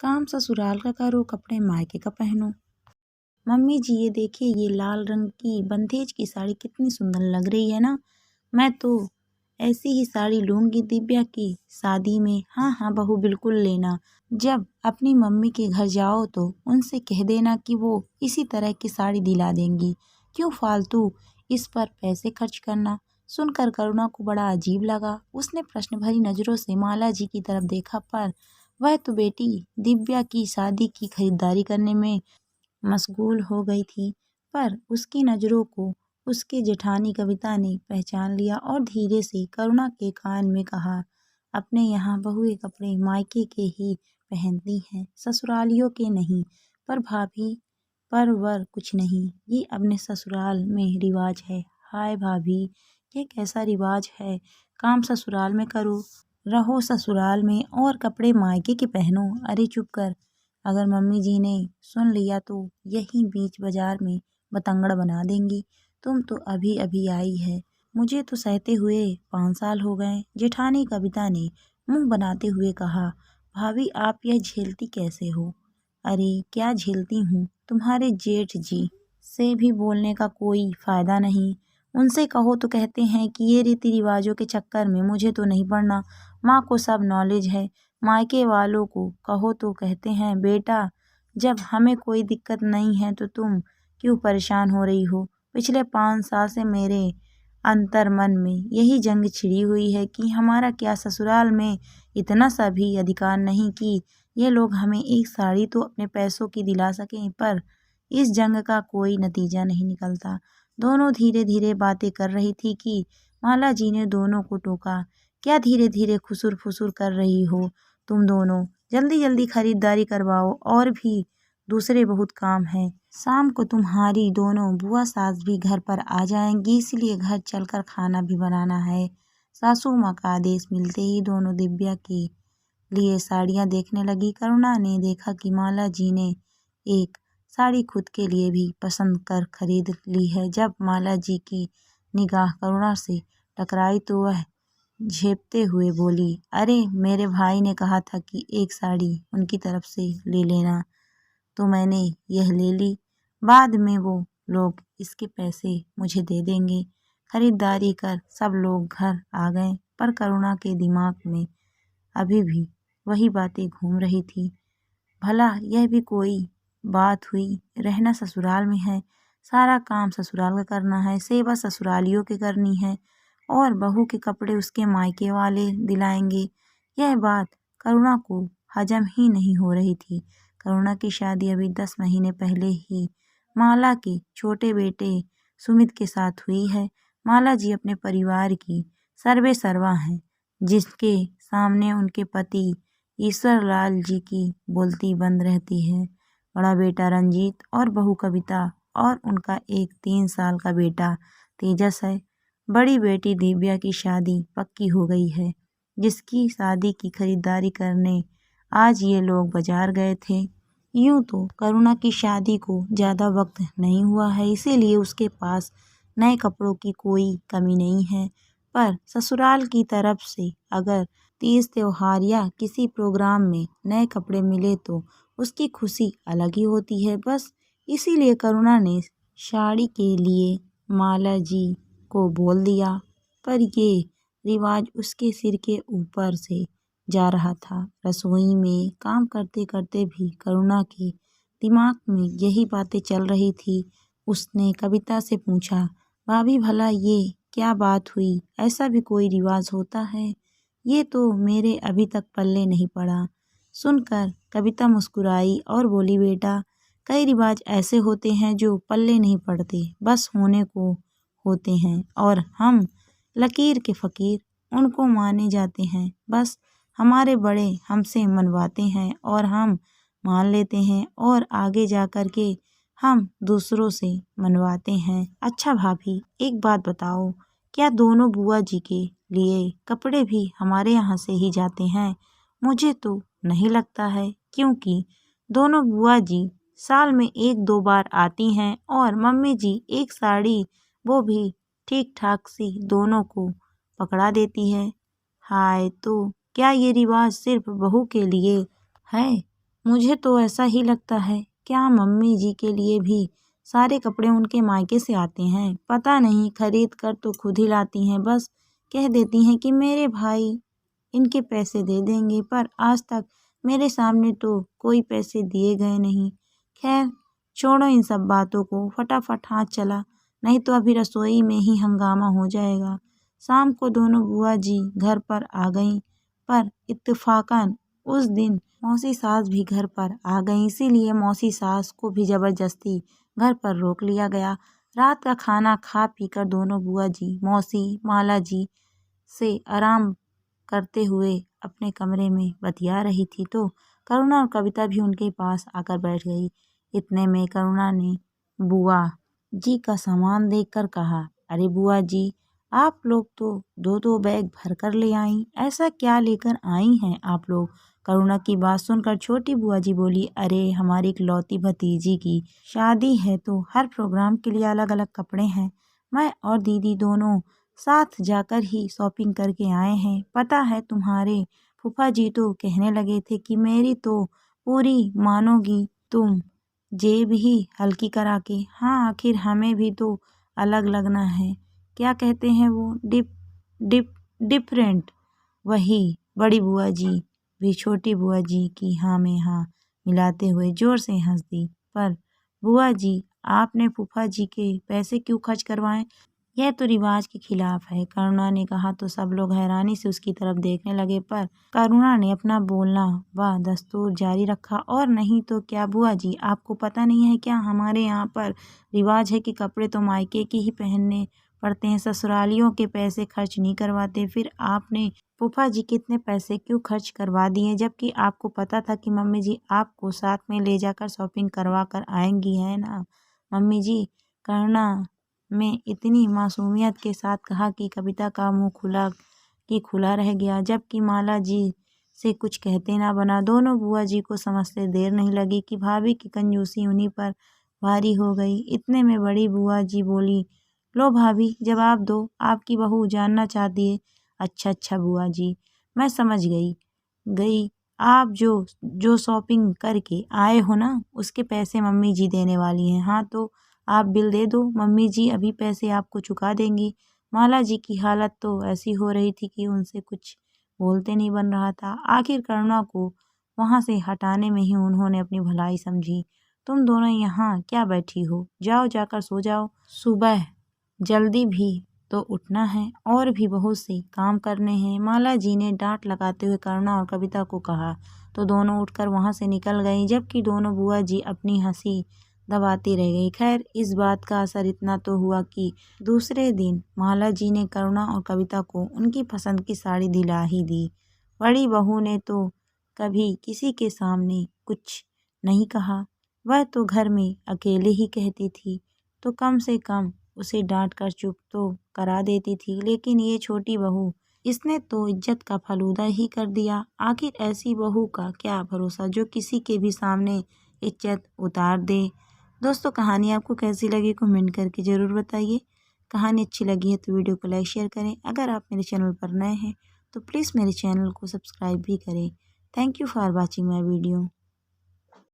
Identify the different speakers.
Speaker 1: काम ससुराल का करो, कपड़े मायके का पहनो। मम्मी जी ये देखिए, ये लाल रंग की बंधेज की साड़ी कितनी सुंदर लग रही है ना। मैं तो ऐसी ही साड़ी लूंगी दिव्या की शादी में। हाँ हाँ बहू, बिल्कुल लेना। जब अपनी मम्मी के घर जाओ तो उनसे कह देना कि वो इसी तरह की साड़ी दिला देंगी। क्यों फालतू इस पर पैसे खर्च करना। सुनकर करुणा को बड़ा अजीब लगा। उसने प्रश्न भरी नजरों से माला जी की तरफ देखा, पर वह तो बेटी दिव्या की शादी की खरीदारी करने में मशगूल हो गई थी। पर उसकी नज़रों को उसके जेठानी कविता ने पहचान लिया और धीरे से करुणा के कान में कहा, अपने यहाँ बहुएं कपड़े मायके के ही पहनती हैं, ससुरालियों के नहीं। पर भाभी, पर वर कुछ नहीं, ये अपने ससुराल में रिवाज है। हाय भाभी, ये कैसा रिवाज है। काम ससुराल में करो, रहो ससुराल में और कपड़े मायके के पहनो। अरे चुप कर, अगर मम्मी जी ने सुन लिया तो यहीं बीच बाजार में बतंगड़ बना देंगी। तुम तो अभी अभी आई है, मुझे तो सहते हुए 5 साल हो गए। जेठानी कविता ने मुंह बनाते हुए कहा, भाभी आप यह झेलती कैसे हो। अरे क्या झेलती हूँ, तुम्हारे जेठ जी से भी बोलने का कोई फायदा नहीं। उनसे कहो तो कहते हैं कि ये रीति रिवाजों के चक्कर में मुझे तो नहीं पड़ना। माँ को सब नॉलेज है। मायके वालों को कहो तो कहते हैं, बेटा जब हमें कोई दिक्कत नहीं है तो तुम क्यों परेशान हो रही हो। पिछले 5 साल से मेरे अंतर मन में यही जंग छिड़ी हुई है कि हमारा क्या ससुराल में इतना सा भी अधिकार नहीं कि ये लोग हमें एक साड़ी तो अपने पैसों की दिला सकें। पर इस जंग का कोई नतीजा नहीं निकलता। दोनों धीरे धीरे बातें कर रही थी कि माला जी ने दोनों को टोका, क्या धीरे धीरे खुसुर फुसुर कर रही हो तुम दोनों। जल्दी जल्दी खरीदारी करवाओ, और भी दूसरे बहुत काम हैं। शाम को तुम्हारी दोनों बुआ सास भी घर पर आ जाएंगी, इसलिए घर चलकर खाना भी बनाना है। सासू माँ का आदेश मिलते ही दोनों दिव्या के लिए साड़ियाँ देखने लगी। करुणा ने देखा कि माला जी ने एक साड़ी खुद के लिए भी पसंद कर खरीद ली है। जब माला जी की निगाह करुणा से टकराई तो वह झेपते हुए बोली, अरे मेरे भाई ने कहा था कि एक साड़ी उनकी तरफ से ले लेना, तो मैंने यह ले ली। बाद में वो लोग इसके पैसे मुझे दे देंगे। खरीदारी कर सब लोग घर आ गए, पर करुणा के दिमाग में अभी भी वही बातें घूम रही थी। भला यह भी कोई बात हुई, रहना ससुराल में है, सारा काम ससुराल का करना है, सेवा ससुरालियों के करनी है और बहू के कपड़े उसके मायके वाले दिलाएंगे। यह बात करुणा को हजम ही नहीं हो रही थी। करुणा की शादी अभी 10 महीने पहले ही माला के छोटे बेटे सुमित के साथ हुई है। माला जी अपने परिवार की सर्वे सर्वा हैं, जिसके सामने उनके पति ईश्वर लाल जी की बोलती बंद रहती है। बड़ा बेटा रंजीत और बहू कविता और उनका एक 3 साल का बेटा तेजस है। बड़ी बेटी दिव्या की शादी पक्की हो गई है, जिसकी शादी की खरीदारी करने आज ये लोग बाजार गए थे। यूं तो करुणा की शादी को ज़्यादा वक्त नहीं हुआ है, इसीलिए उसके पास नए कपड़ों की कोई कमी नहीं है। पर ससुराल की तरफ से अगर तीज त्योहार या किसी प्रोग्राम में नए कपड़े मिले तो उसकी खुशी अलग ही होती है। बस इसीलिए करुणा ने साड़ी के लिए माला जी को बोल दिया, पर ये रिवाज उसके सिर के ऊपर से जा रहा था। रसोई में काम करते करते भी करुणा के दिमाग में यही बातें चल रही थी। उसने कविता से पूछा, भाभी भला ये क्या बात हुई, ऐसा भी कोई रिवाज होता है। ये तो मेरे अभी तक पल्ले नहीं पड़ा। सुनकर कविता मुस्कुराई और बोली, बेटा कई रिवाज ऐसे होते हैं जो पल्ले नहीं पड़ते, बस होने को होते हैं और हम लकीर के फकीर उनको माने जाते हैं। बस हमारे बड़े हमसे मनवाते हैं और हम मान लेते हैं और आगे जा कर के हम दूसरों से मनवाते हैं। अच्छा भाभी एक बात बताओ, क्या दोनों बुआ जी के लिए कपड़े भी हमारे यहाँ से ही जाते हैं। मुझे तो नहीं लगता है, क्योंकि दोनों बुआ जी साल में 1-2 बार आती हैं और मम्मी जी एक साड़ी, वो भी ठीक ठाक सी, दोनों को पकड़ा देती है। हाय, तो क्या ये रिवाज सिर्फ बहू के लिए है मुझे तो ऐसा ही लगता है, क्या मम्मी जी के लिए भी सारे कपड़े उनके मायके से आते हैं? पता नहीं, खरीद कर तो खुद ही लाती हैं, बस कह देती हैं कि मेरे भाई इनके पैसे दे देंगे, पर आज तक मेरे सामने तो कोई पैसे दिए गए नहीं। खैर छोड़ो इन सब बातों को, फटाफट हाथ चला, नहीं तो अभी रसोई में ही हंगामा हो जाएगा। शाम को दोनों बुआ जी घर पर आ गईं, पर इत्तेफाकन उस दिन मौसी सास भी घर पर आ गईं, इसीलिए मौसी सास को भी जबरदस्ती घर पर रोक लिया गया। रात का खाना खा पीकर दोनों बुआ जी मौसी माला जी से आराम करते हुए अपने कमरे में बतिया रही थी, तो करुणा और कविता भी उनके पास आकर बैठ गई। इतने में करुणा ने बुआ जी का सामान देखकर कहा, अरे बुआ जी, आप लोग तो दो दो बैग भर कर ले आई, ऐसा क्या लेकर आई हैं आप लोग? करुणा की बात सुनकर छोटी बुआ जी बोली, अरे हमारी इकलौती भतीजी की शादी है तो हर प्रोग्राम के लिए अलग अलग कपड़े हैं। मैं और दीदी दोनों साथ जाकर ही शॉपिंग करके आए हैं। पता है तुम्हारे फूफा जी तो कहने लगे थे कि मेरी तो पूरी मानोगी तुम, जेब ही हल्की करा के। हाँ, आखिर हमें भी तो अलग लगना है, क्या कहते हैं वो, डिप डिप डिफरेंट। वही बड़ी बुआ जी भी छोटी बुआ जी की हाँ में हाँ मिलाते हुए जोर से हंस दी। पर बुआ जी, आपने फूफा जी के पैसे क्यों खर्च करवाएं? यह तो रिवाज के खिलाफ है, करुणा ने कहा, तो सब लोग हैरानी से उसकी तरफ देखने लगे, पर करुणा ने अपना बोलना व दस्तूर जारी रखा, और नहीं तो क्या बुआ जी, आपको पता नहीं है क्या, हमारे यहाँ पर रिवाज है कि कपड़े तो मायके के ही पहनने पड़ते हैं, ससुरालियों के पैसे खर्च नहीं करवाते। फिर आपने फूफा जी कितने पैसे क्यों खर्च करवा दिए, जबकि आपको पता था कि मम्मी जी आपको साथ में ले जाकर शॉपिंग करवा कर आएंगी, है ना मम्मी जी? करुणा में इतनी मासूमियत के साथ कहा कि कविता का मुंह खुला रह गया, जबकि माला जी से कुछ कहते ना बना। दोनों बुआ जी को समझते देर नहीं लगी कि भाभी की कंजूसी उन्हीं पर भारी हो गई। इतने में बड़ी बुआ जी बोली, लो भाभी जवाब दो, आपकी बहू जानना चाहती है। अच्छा अच्छा बुआ जी, मैं समझ गई आप जो जो शॉपिंग करके आए हो ना, उसके पैसे मम्मी जी देने वाली हैं। हाँ तो आप बिल दे दो, मम्मी जी अभी पैसे आपको चुका देंगी। माला जी की हालत तो ऐसी हो रही थी कि उनसे कुछ बोलते नहीं बन रहा था। आखिर करुणा को वहाँ से हटाने में ही उन्होंने अपनी भलाई समझी। तुम दोनों यहाँ क्या बैठी हो, जाओ जाकर सो जाओ, सुबह जल्दी भी तो उठना है और भी बहुत से काम करने हैं। माला जी ने डांट लगाते हुए करुणा और कविता को कहा, तो दोनों उठकर वहाँ से निकल गईं, जबकि दोनों बुआ जी अपनी हंसी दबाती रह गई। खैर इस बात का असर इतना तो हुआ कि दूसरे दिन माला जी ने करुणा और कविता को उनकी पसंद की साड़ी दिला ही दी। बड़ी बहू ने तो कभी किसी के सामने कुछ नहीं कहा, वह तो घर में अकेले ही कहती थी, तो कम से कम उसे डांट कर चुप तो करा देती थी। लेकिन ये छोटी बहू, इसने तो इज्जत का फलूदा ही कर दिया। आखिर ऐसी बहू का क्या भरोसा जो किसी के भी सामने इज्जत उतार दे। दोस्तों कहानी आपको कैसी लगी कमेंट करके ज़रूर बताइए। कहानी अच्छी लगी है तो वीडियो को लाइक शेयर करें। अगर आप मेरे चैनल पर नए हैं तो प्लीज़ मेरे चैनल को सब्सक्राइब भी करें। Thank you for watching my video.